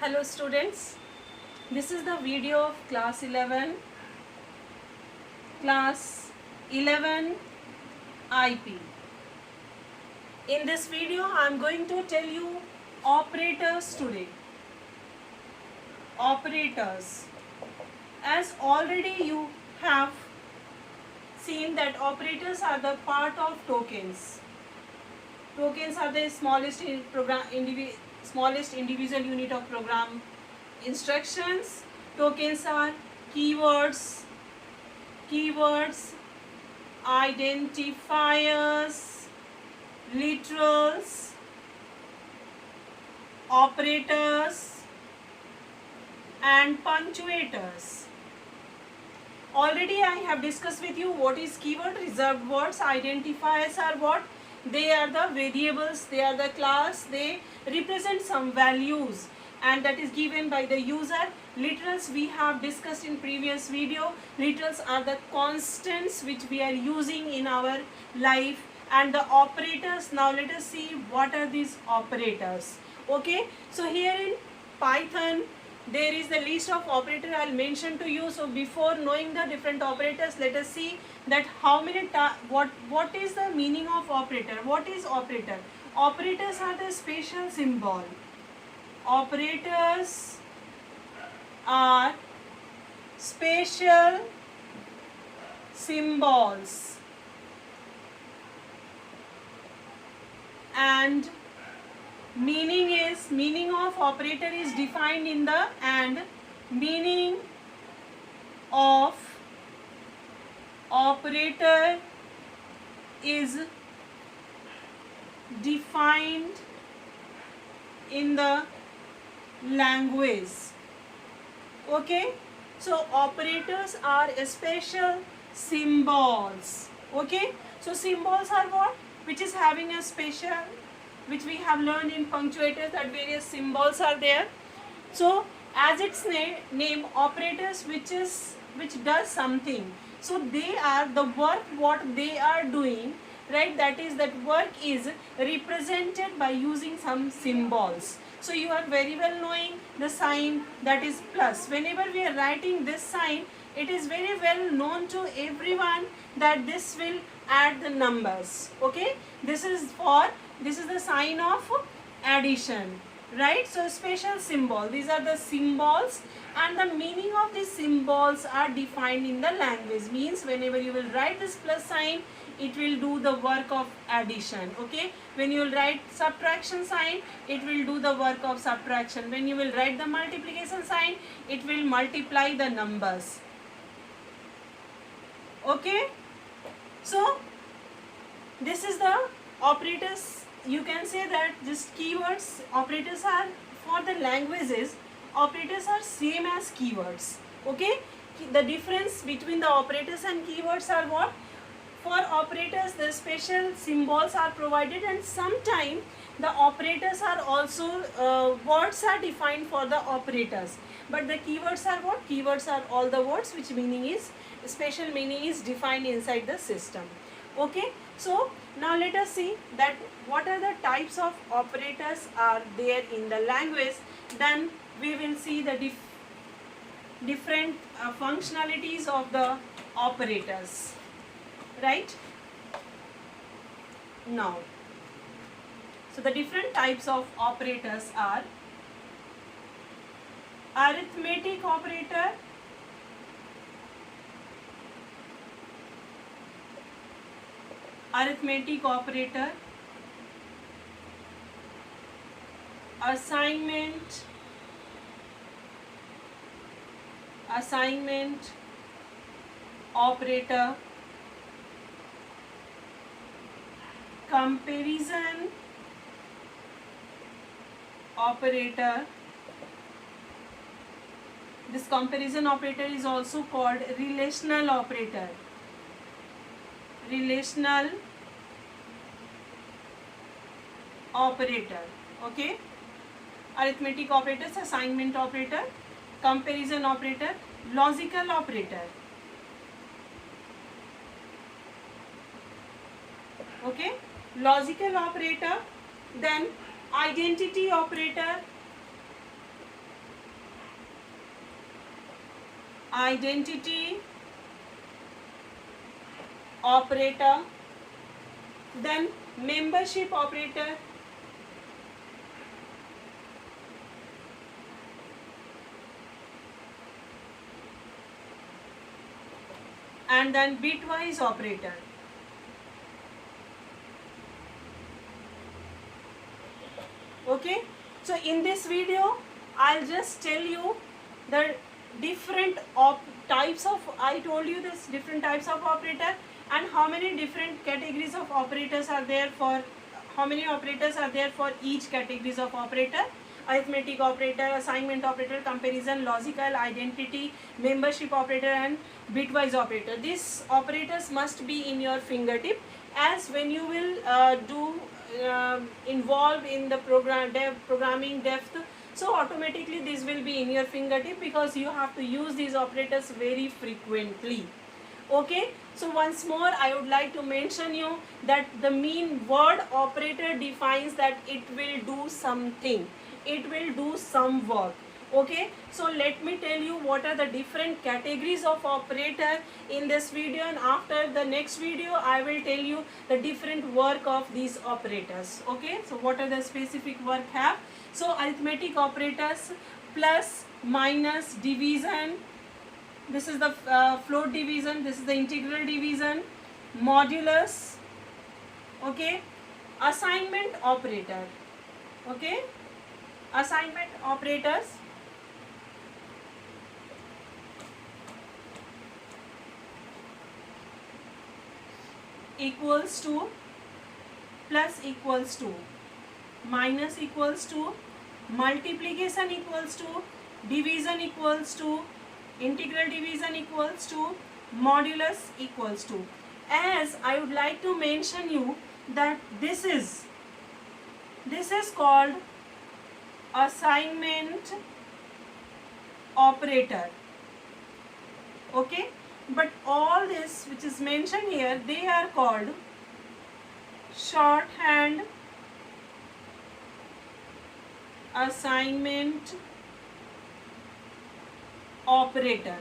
Hello students, this is the video of class 11 IP. In this video I am going to tell you operators today. Operators. As already you have seen that operators are the part of tokens. Tokens are the smallest individual unit of program instructions. Tokens are keywords, identifiers, literals, operators, and punctuators. Already I have discussed with you what is keyword, reserved words. Identifiers are what? They are the variables, they are the class, they represent some values and that is given by the user. Literals we have discussed in previous video. Literals are the constants which we are using in our life. And the operators, now let us see what are these operators. Okay, so here in Python there is the list of operators I will mention to you. So before knowing the different operators, let us see that how many what is the meaning of operator. What is operator? Operators are the special symbol. Operators are special symbols and meaning of operator is defined in the and meaning of operator is defined in the language. Okay, so operators are special symbols. Okay, so symbols are what? Which is having a special, which we have learned in punctuators, that various symbols are there. So as its name operators which does something. So they are the work what they are doing, right? That is, that work is represented by using some symbols. So you are very well knowing the sign that is plus. Whenever we are writing this sign, it is very well known to everyone that this will add the numbers. Okay, this is the sign of addition, right? So special symbol, these are the symbols and the meaning of these symbols are defined in the language. Means whenever you will write this plus sign, it will do the work of addition. Okay, when you will write subtraction sign, it will do the work of subtraction. When you will write the multiplication sign, it will multiply the numbers. Okay, so this is the operators. You can say that just keywords, operators are for the languages, operators are same as keywords. Okay, the difference between the operators and keywords are what? For operators the special symbols are provided and sometimes the operators are also words are defined for the operators, but the keywords are what? Keywords are all the words which meaning is special meaning is defined inside the system. Okay, so now let us see that what are the types of operators are there in the language. Then we will see the different functionalities of the operators, right? Now, so the different types of operators are arithmetic operator, assignment operator, comparison operator. This comparison operator is also called relational operator. Okay, arithmetic operators, assignment operator, comparison operator, logical operator. Okay, logical operator, then identity operator, identity operator, then membership operator, and then bitwise operator. Okay, so in this video I'll just tell you the different types of, I told you this different types of operator and how many different categories of operators are there for, how many operators are there for each categories of operator: arithmetic operator, assignment operator, comparison, logical, identity, membership operator, and bitwise operator. These operators must be in your fingertip, as when you will involve in the programming depth, so automatically this will be in your fingertip, because you have to use these operators very frequently. Okay, so once more I would like to mention you that the mean word operator defines that it will do something, it will do some work. Okay, so let me tell you what are the different categories of operator in this video, and after the next video I will tell you the different work of these operators. Okay, so what are the specific work have? So arithmetic operators: plus, minus, division, this is the float division, this is the integral division, modulus. Okay, assignment operator. Okay, assignment operators: equals to, plus equals to, minus equals to, multiplication equals to, division equals to, integral division equals to, modulus equals to. As I would like to mention you that this is called assignment operator. Okay, but all this which is mentioned here, they are called shorthand assignment operator.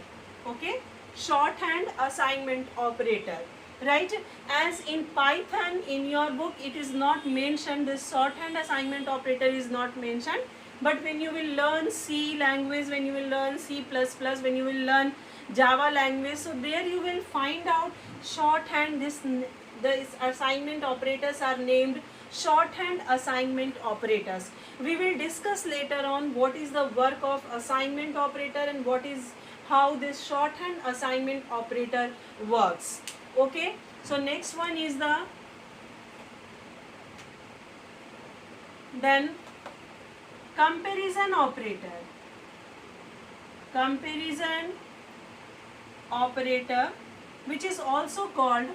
Okay, shorthand assignment operator, right? As in Python, in your book it is not mentioned, this shorthand assignment operator is not mentioned, but when you will learn C language, when you will learn C++, when you will learn Java language, so there you will find out shorthand, this assignment operators are named shorthand assignment operators. We will discuss later on what is the work of assignment operator and what is, how this shorthand assignment operator works. Okay, so next one is the then comparison operator. Comparison operator, which is also called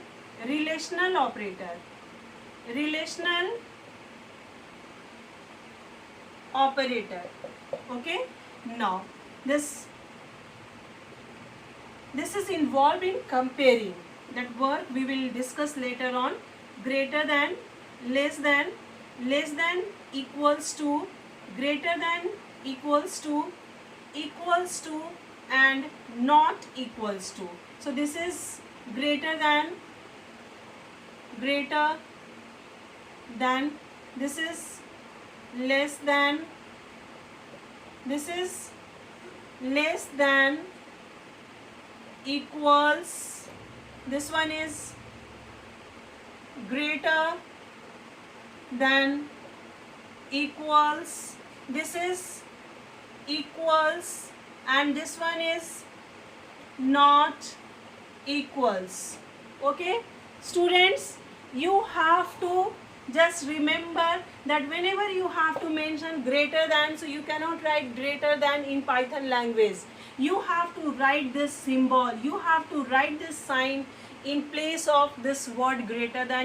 relational operator. Relational operator. Okay, now this is involved in comparing. That work we will discuss later on. Greater than, less than, less than, equals to, greater than, equals to, and not equals to. So this is greater than, this is less than, this is less than, equals, this one is greater than, equals, this is equals, and this one is not equals. Okay, students, you have to just remember that whenever you have to mention greater than, so you cannot write greater than in Python language. You have to write this symbol, you have to write this sign in place of this word greater than.